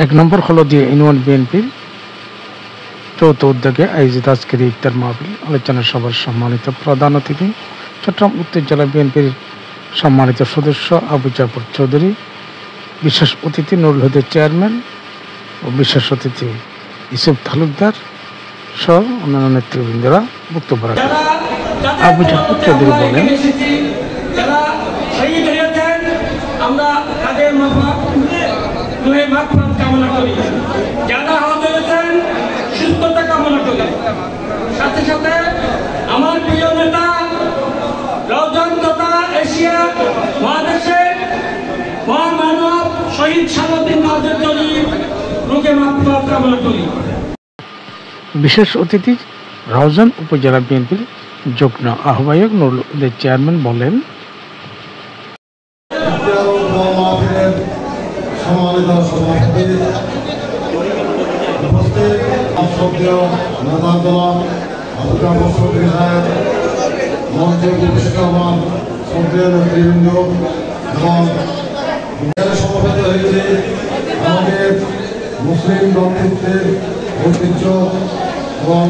এক নম্বর হলদিয়া ইউনিয়ন বিএনপির যৌথ উদ্যোগে আয়োজিত আজকের ইফতার মাহফিল আলোচনা সভার সম্মানিত প্রধান অতিথি চট্টগ্রাম উত্তর জেলা বিএনপির সম্মানিত সদস্য আবু জাফর চৌধুরী, বিশেষ অতিথি নুরুল হুদার চেয়ারম্যান ও বিশেষ অতিথি ইউসুফ তালুকদার সহ অন্যান্য নেতৃবৃন্দরা বক্তব্য রাখেন। আবু জাফর চৌধুরী বলেন, আমরা তাদের মাগফিরাত কামনা করি, যারা আহত হয়েছেন সুস্থতা কামনা করি। সাথে সাথে আমার প্রিয় নেতা রওজান তথা এশিয়া মহাদেশের মহামানব শহীদ সালাউদ্দিন নাজির জলির রোগে মাগফিরাত কামনা করি। বিশেষ অতিথি রাউজান উপজেলা বিএনপির যুগ্ম আহ্বায়ক নুরুল হুদার চেয়ারম্যান বলেন, সম্মানিত সভাপতি, উপস্থিত শ্রদ্ধেয় নেতাদলা আবু জাফর চৌধুরী সাহেব, মঞ্চে উপস্থিত আমার শ্রদ্ধেয় নেতৃবৃন্দ এবং সমবেত হয়েছে আমাদের মুসলিম বন্ধুত্বের ঐতিহ্য এবং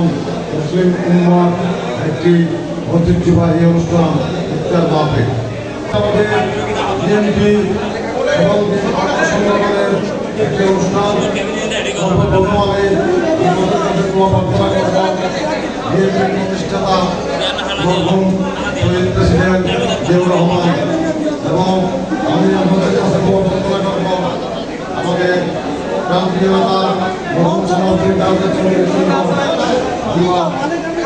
মুসলিম উম্মার একটি ঐতিহ্যবাহী অনুষ্ঠান ইফতার মাহফিল। আমাদের বিএনপি এবং সংগঠনের একটি অনুষ্ঠান সর্বপ্রথমে বিএনপির প্রতিষ্ঠাতা মরহুম শহীদ প্রেসিডেন্ট জিয়াউর রহমান এবং আমি আমাদের কাছে প্রার্থনা করব আমাদের প্রান্তীয় নেতা মরহুম সালাউদ্দিন নাজির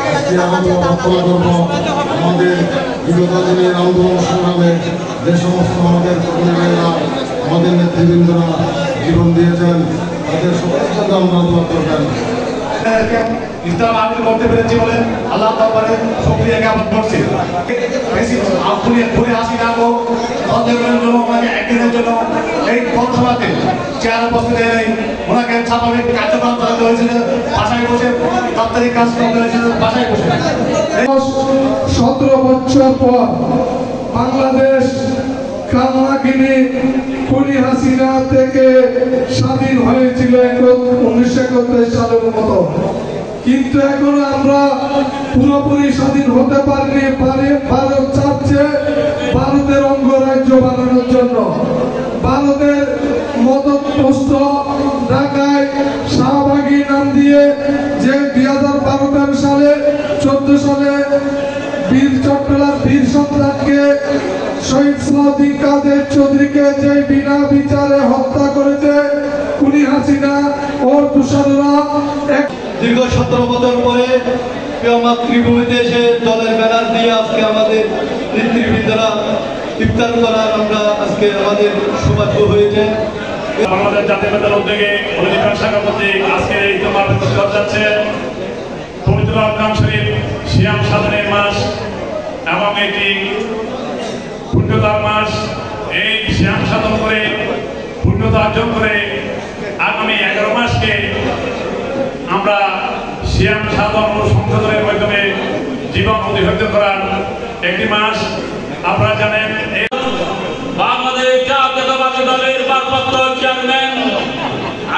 আজকে আমাদের প্রার্থনা করব আমাদের বিগত দিনের আন্দোলন সংগ্রামে যে সমস্ত আমাদের কর্মীরা আমাদের নেতৃবৃন্দরা জীবন দিয়েছেন তাদের সকলের জন্য আমরা দোয়া করবেন। ইসলাম আমিন করতে পেরেছি বলে আল্লাহ দরবারে শুকরিয়া জ্ঞাপন করছি। ঘুরে আসি না হোক জন্য ওনাকে একদিনের জন্য এই পৌরসভাতে চেয়ার উপস্থিত নেই, ওনাকে স্বাভাবিক কার্যক্রম চালাতে হয়েছিল বাসায় বসে, দপ্তরিক কাজ করতে হয়েছিল বাসায় বসে। 17 বছর পর বাংলাদেশ কালনাগিনী খুনি হাসিনা থেকে স্বাধীন হয়েছিল 1971 সালের মতো, কিন্তু এখনো আমরা পুরোপুরি স্বাধীন হতে পারিনি। ভারত চাচ্ছে ভারতের অঙ্গরাজ্য বানানোর জন্য। ভারতের মদতপুষ্ট ঢাকায় শাহবাগী নাম দিয়ে যে 2012 সালে 14 সালে বীর চট্টলার বীর সন্তানকে শহীদ সালাউদ্দিন কাদের চৌধুরীকে যে বিনা বিচারে হত্যা করেছে খুনি হাসিনা ও তুষাররা। দীর্ঘ 17 বছর পরে মাতৃভূমিতে এসে দলের ব্যানার দিয়ে আজকে আমাদের নেতৃবৃন্দরা ইফতার করার আমরা আজকে আমাদের সৌভাগ্য হয়েছে। বাংলাদেশ জাতীয়তাবাদী উদ্যোগে অধিকার শাখা কর্তৃক আজকে এই ইফতার করা যাচ্ছে। পবিত্র রমজান শরীফ সিয়াম সাধনের মাস এবং এটি পুণ্যতার মাস। এই সিয়াম সাধন করে পুণ্যতা অর্জন করে আগামী 11 মাসকে আমরা সিয়াম সাধন ও সংশোধনের মাধ্যমে জীবন অতিবাহিত করার একটি মাস। আপনারা জানেন বাংলাদেশ জাতীয়তাবাদী দলের ভারপ্রাপ্ত চেয়ারম্যান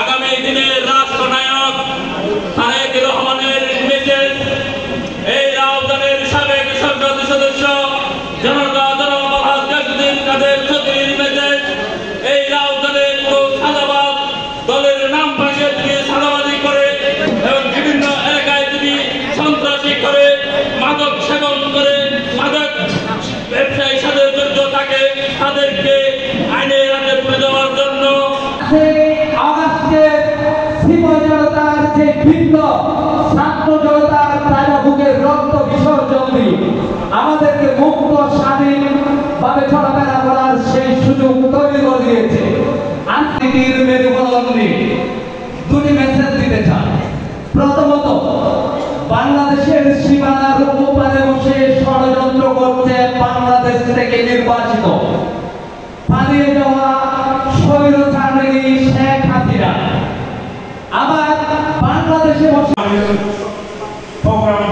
আগামী দিনের রাষ্ট্রনায়ক তারেক রহমানের মেসেজ এই রাউজানের সাবেক সংসদ সদস্য জনতা দল মহাজুদ্দিন কাদের চৌধুরীর মেসেজ এই রাউজানের সাদাবাদ দলের নাম পাশে দিয়ে সাদাবাদী করে এবং বিভিন্ন এলাকায় তিনি সন্ত্রাসী করে মাদক সেবন করে মাদক ব্যবসায়ীর সাথে জড়িত থাকে তাদেরকে আইনের হাতে তুলে দেওয়ার জন্য আগস্টের শিব জনতার যে ভিন্ন ছাত্র জনতার তারা বুকের রক্ত বিসর্জন দিয়ে আমাদেরকে মুক্ত স্বাধীন ভাবে চলাফেরা করার সেই সুযোগ তৈরি করে দিয়েছে। আন্তর্জাতিক মেরুবন্ধনে দুটি মেসেজ দিতে চান। প্রথমত, বাংলাদেশের সীমানার ওপারে বসে ষড়যন্ত্র করছে বাংলাদেশ থেকে নির্বাচিত পালিয়ে যাওয়া স্বৈরশাসনী শেখ হাসিনা। আবার বাংলাদেশে বসে প্রোগ্রাম